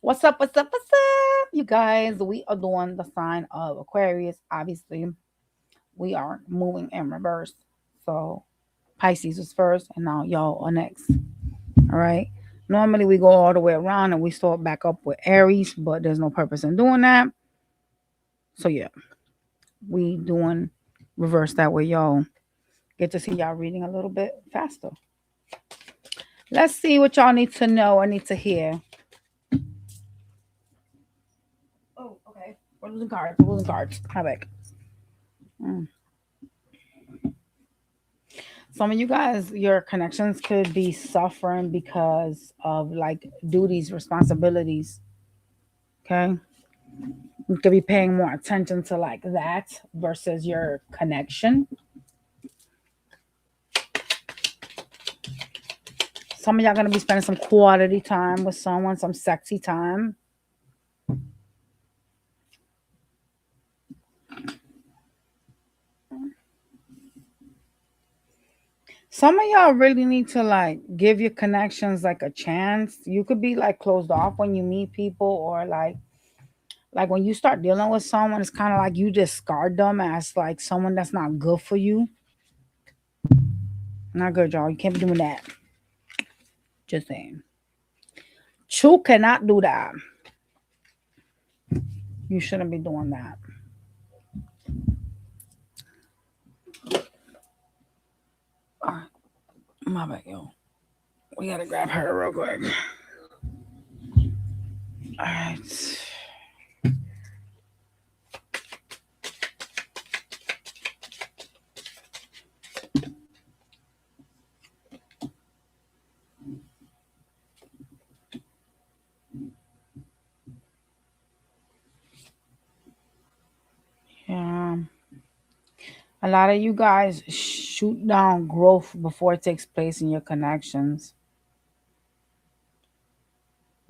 What's up? What's up? What's up? You guys, we are doing the sign of Aquarius. Obviously, we are moving in reverse. So Pisces was first, and now y'all are next. All right. Normally we go all the way around and we start back up with Aries, but there's no purpose in doing that. So yeah, we doing reverse that way, y'all. Get to see y'all reading a little bit faster. Let's see what y'all need to know or need to hear. Oh, okay. We're losing cards. We're losing cards. Hi back. Mm. Some of you guys, your connections could be suffering because of like duties, responsibilities. Okay. You could be paying more attention to like that versus your connection. Some of y'all gonna be spending some quality time with someone, some sexy time. Some of y'all really need to like give your connections like a chance. You could be like closed off when you meet people, or like when you start dealing with someone, it's kind of like you discard them as like someone that's not good for you. Not good, y'all. You can't be doing that. Just saying. Chu cannot do that. You shouldn't be doing that. All right. My bad, yo. We gotta grab her real quick. All right. Yeah. A lot of you guys shoot down growth before it takes place in your connections.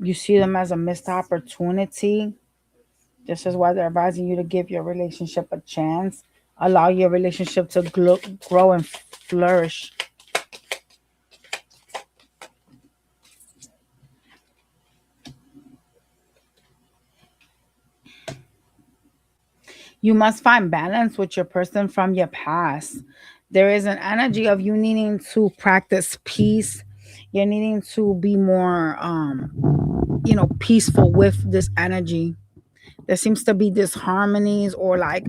You see them as a missed opportunity. This is why they're advising you to give your relationship a chance. Allow your relationship to grow and flourish. You must find balance with your person from your past. There is an energy of you needing to practice peace. You're needing to be more, peaceful with this energy. There seems to be disharmonies or like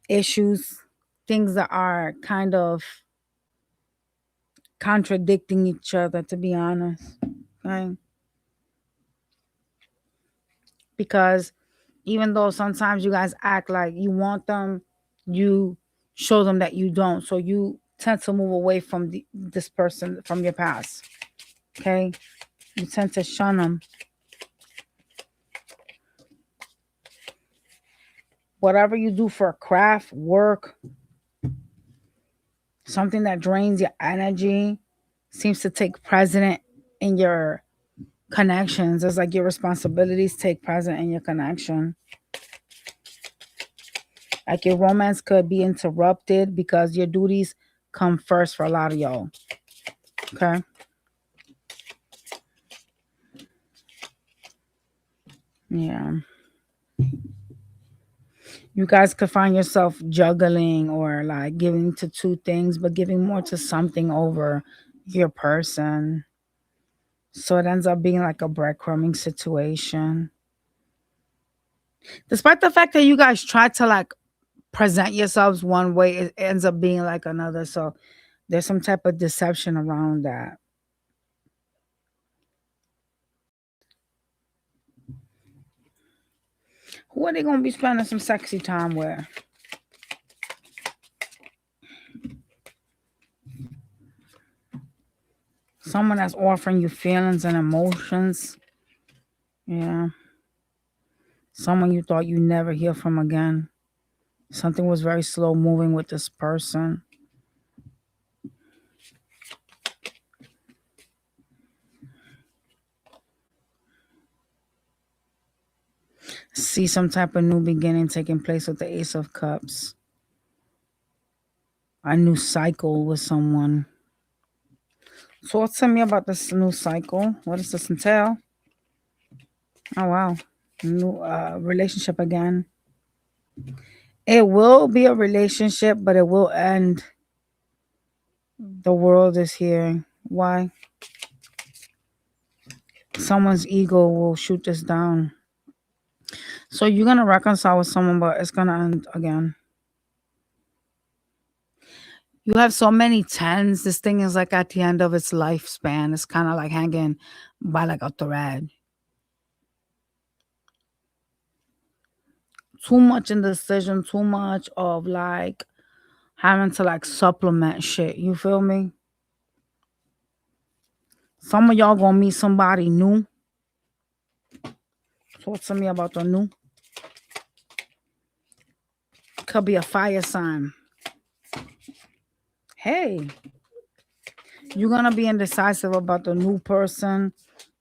issues, things that are kind of contradicting each other, to be honest. Okay? Because even though sometimes you guys act like you want them, you show them that you don't. So you tend to move away from this person from your past. Okay? You tend to shun them. Whatever you do for craft, work, something that drains your energy seems to take precedent in your connections. It's like your responsibilities take precedent in your connection. Like your romance could be interrupted because your duties come first for a lot of y'all. Okay. Yeah. You guys could find yourself juggling or like giving to two things, but giving more to something over your person. So it ends up being like a breadcrumbing situation. Despite the fact that you guys try to like present yourselves one way, it ends up being like another. So there's some type of deception around that. Who are they gonna be spending some sexy time with? Someone that's offering you feelings and emotions. Yeah. Someone you thought you never hear from again. Something was very slow moving with this person. See some type of new beginning taking place with the Ace of Cups. A new cycle with someone. So talk to me about this new cycle. What does this entail? Oh wow. New relationship again. It will be a relationship, but it will end. The world is here. Why? Someone's ego will shoot this down. So you're gonna reconcile with someone, but it's gonna end again. You have so many tens. This thing is like at the end of its lifespan. It's kind of like hanging by like a thread. Too much indecision, too much of like having to like supplement shit. You feel me? Some of y'all gonna meet somebody new. Talk to me about the new. Could be a fire sign. Hey, you're gonna be indecisive about the new person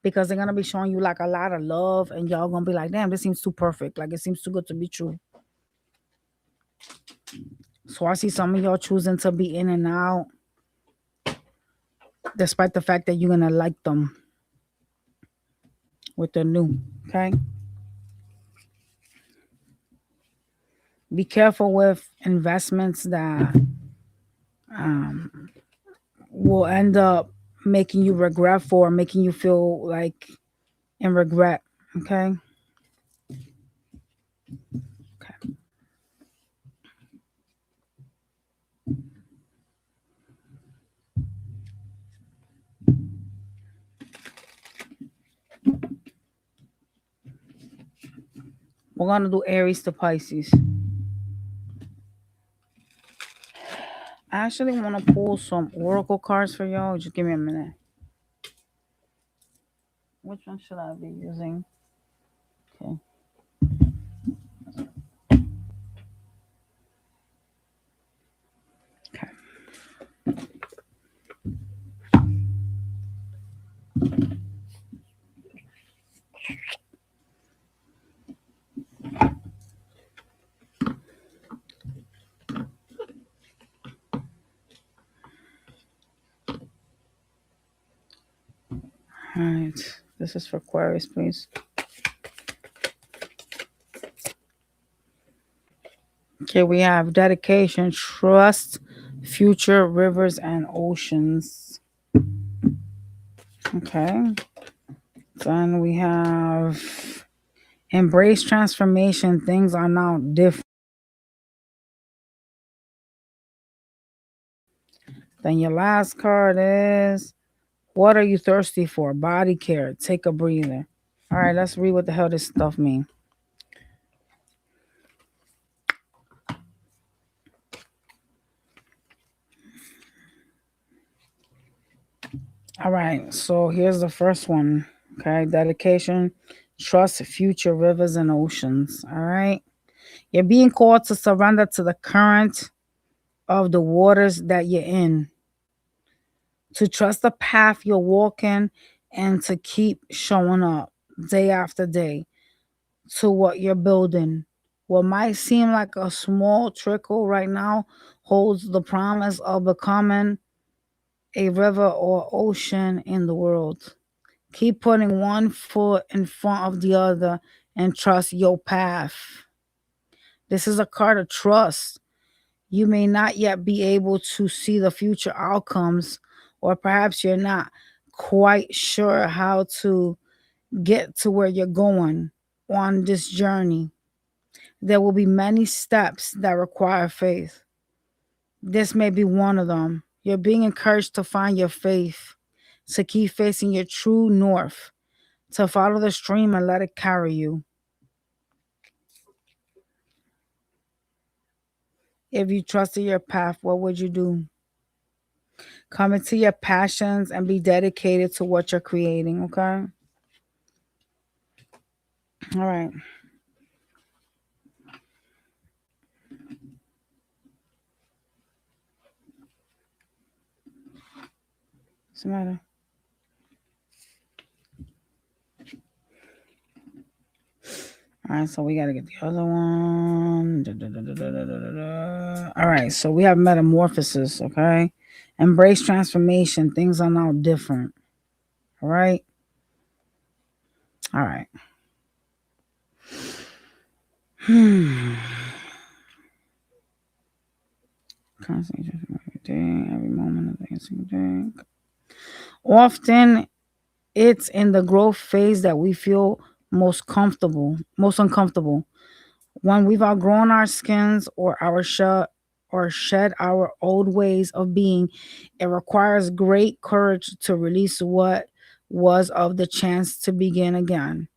because they're gonna be showing you like a lot of love, and y'all gonna be like, damn, this seems too perfect. Like it seems too good to be true. So I see some of y'all choosing to be in and out, despite the fact that you're gonna like them with the new. Okay. Be careful with investments that will end up making you regretful or making you feel like in regret. Okay. Okay. We're gonna do Aries to Pisces. I actually want to pull some oracle cards for y'all. Just give me a minute. Which one should I be using? Okay. Okay. All right. This is for Aquarius, please. Okay, we have dedication, trust, future, rivers, and oceans. Okay. Then we have embrace transformation. Things are now different. Then your last card is what are you thirsty for? Body care. Take a breather. All right, let's read what the hell this stuff means. All right, so here's the first one. Okay, dedication, trust, future, rivers, and oceans. All right, you're being called to surrender to the current of the waters that you're in, to trust the path you're walking, and to keep showing up day after day to what you're building. What might seem like a small trickle right now holds the promise of becoming a river or ocean in the world. Keep putting one foot in front of the other and trust your path. This is a card of trust. You may not yet be able to see the future outcomes, or perhaps you're not quite sure how to get to where you're going on this journey. There will be many steps that require faith. This may be one of them. You're being encouraged to find your faith, to keep facing your true north, to follow the stream and let it carry you. If you trusted your path, what would you do? Come into your passions and be dedicated to what you're creating, okay? All right. What's the matter? All right, so we got to get the other one. All right, so we have metamorphosis, okay? Embrace transformation. Things are now different. All right. All right. Hmm. Constantly every day, every moment of the single day. Often it's in the growth phase that we feel most uncomfortable. When we've outgrown our skins or shed our old ways of being, it requires great courage to release what was of the chance to begin again.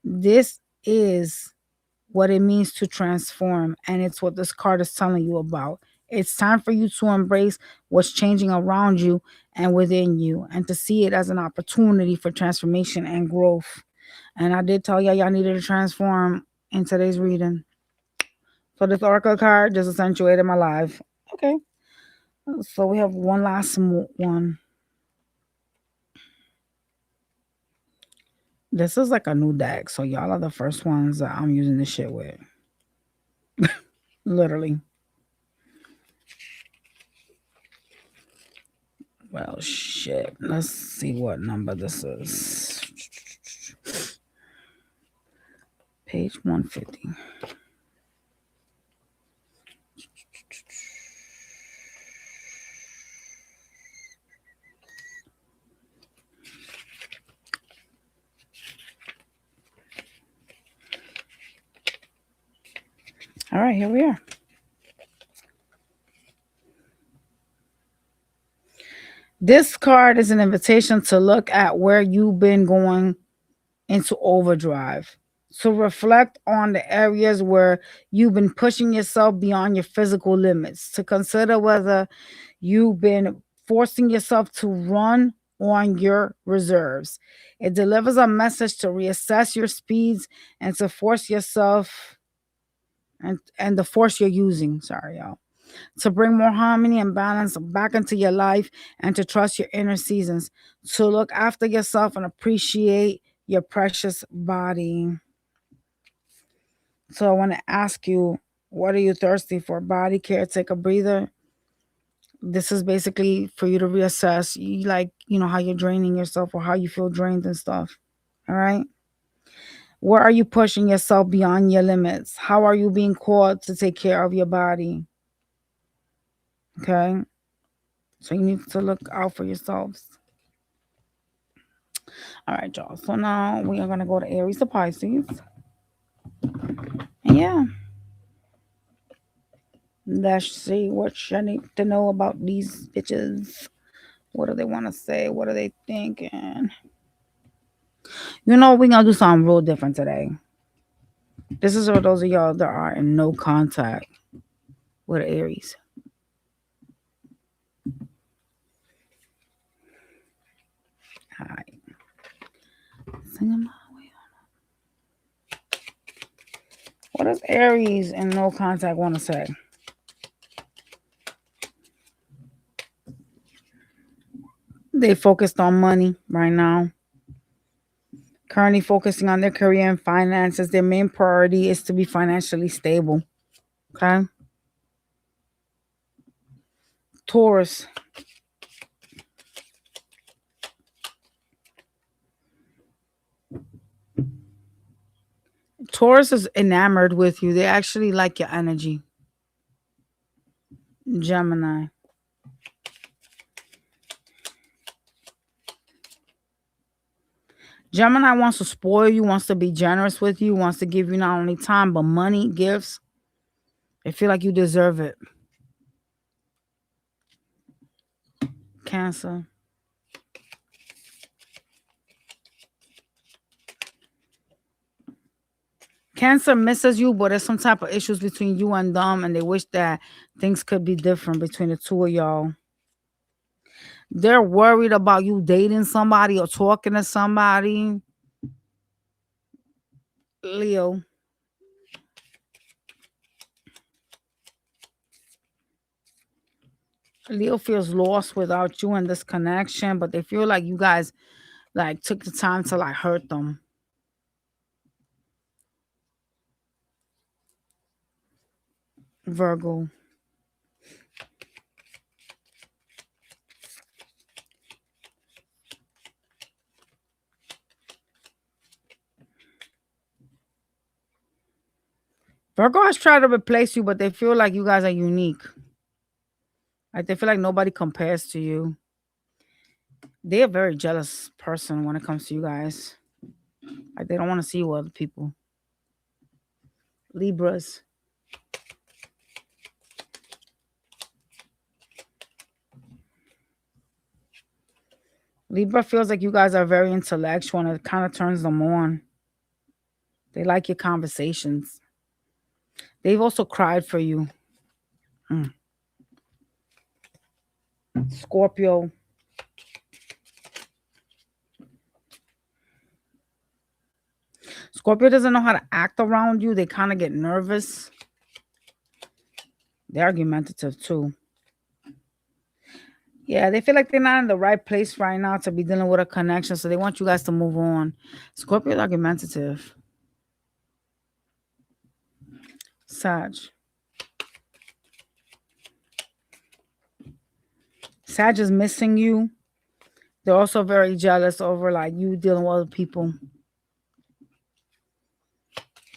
This is what it means to transform, and it's what this card is telling you about. It's time for you to embrace what's changing around you and within you, and to see it as an opportunity for transformation and growth. And I did tell y'all needed to transform in today's reading. So this oracle card just accentuated my life. Okay. So we have one last one. This is like a new deck. So y'all are the first ones that I'm using this shit with. Literally. Well, shit. Let's see what number this is. Page 150. All right, here we are. This card is an invitation to look at where you've been going into overdrive, to reflect on the areas where you've been pushing yourself beyond your physical limits, to consider whether you've been forcing yourself to run on your reserves. It delivers a message to reassess your speeds and to force yourself and the force you're using. Sorry, y'all. To bring more harmony and balance back into your life and to trust your inner seasons, to look after yourself and appreciate your precious body. So I want to ask you, what are you thirsty for? Body care, take a breather. This is basically for you to reassess, how you're draining yourself or how you feel drained and stuff. All right. Where are you pushing yourself beyond your limits? How are you being called to take care of your body? Okay. So you need to look out for yourselves. All right, y'all. So now we are going to go to Aries to Pisces. And yeah, let's see what you need to know about these bitches. What do they want to say? What are they thinking? We're going to do something real different today. This is for those of y'all that are in no contact with Aries. All right. Singing my way on. What does Aries in no contact want to say? They focused on money right now. Currently focusing on their career and finances. Their main priority is to be financially stable. Okay. Taurus. Taurus is enamored with you. They actually like your energy. Gemini. Gemini wants to spoil you, wants to be generous with you, wants to give you not only time, but money, gifts. They feel like you deserve it. Cancer. Cancer misses you, but there's some type of issues between you and them, and they wish that things could be different between the two of y'all. They're worried about you dating somebody or talking to somebody. Leo. Leo feels lost without you in this connection, but they feel like you guys took the time to hurt them. Virgo. Virgo has tried to replace you, but they feel like you guys are unique. Like they feel like nobody compares to you. They're a very jealous person when it comes to you guys. Like they don't want to see you with other people. Libras. Libra feels like you guys are very intellectual and it kind of turns them on. They like your conversations. They've also cried for you. Scorpio. Scorpio doesn't know how to act around you. They kind of get nervous. They're argumentative too. Yeah, they feel like they're not in the right place right now to be dealing with a connection. So they want you guys to move on. Scorpio is argumentative. Sag. Sag is missing you. They're also very jealous over like you dealing with other people.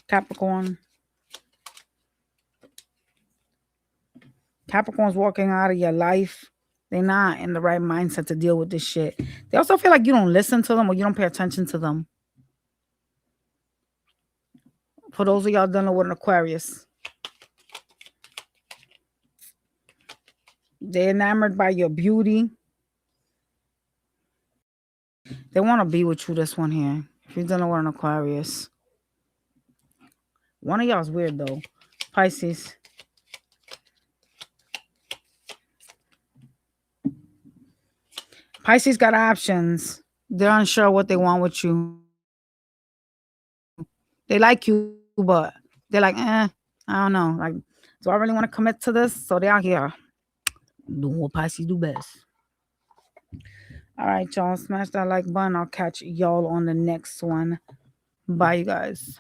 Capricorn. Capricorn's walking out of your life. They're not in the right mindset to deal with this shit. They also feel like you don't listen to them or you don't pay attention to them. For those of y'all dealing with an Aquarius. They're enamored by your beauty. They want to be with you, this one here. If you're dealing with an Aquarius. One of y'all's weird, though. Pisces. Pisces got options. They're unsure what they want with you. They like you, but they're like, I don't know. Like, do I really want to commit to this? So they're out here doing what Pisces do best. All right, y'all. Smash that like button. I'll catch y'all on the next one. Bye, you guys.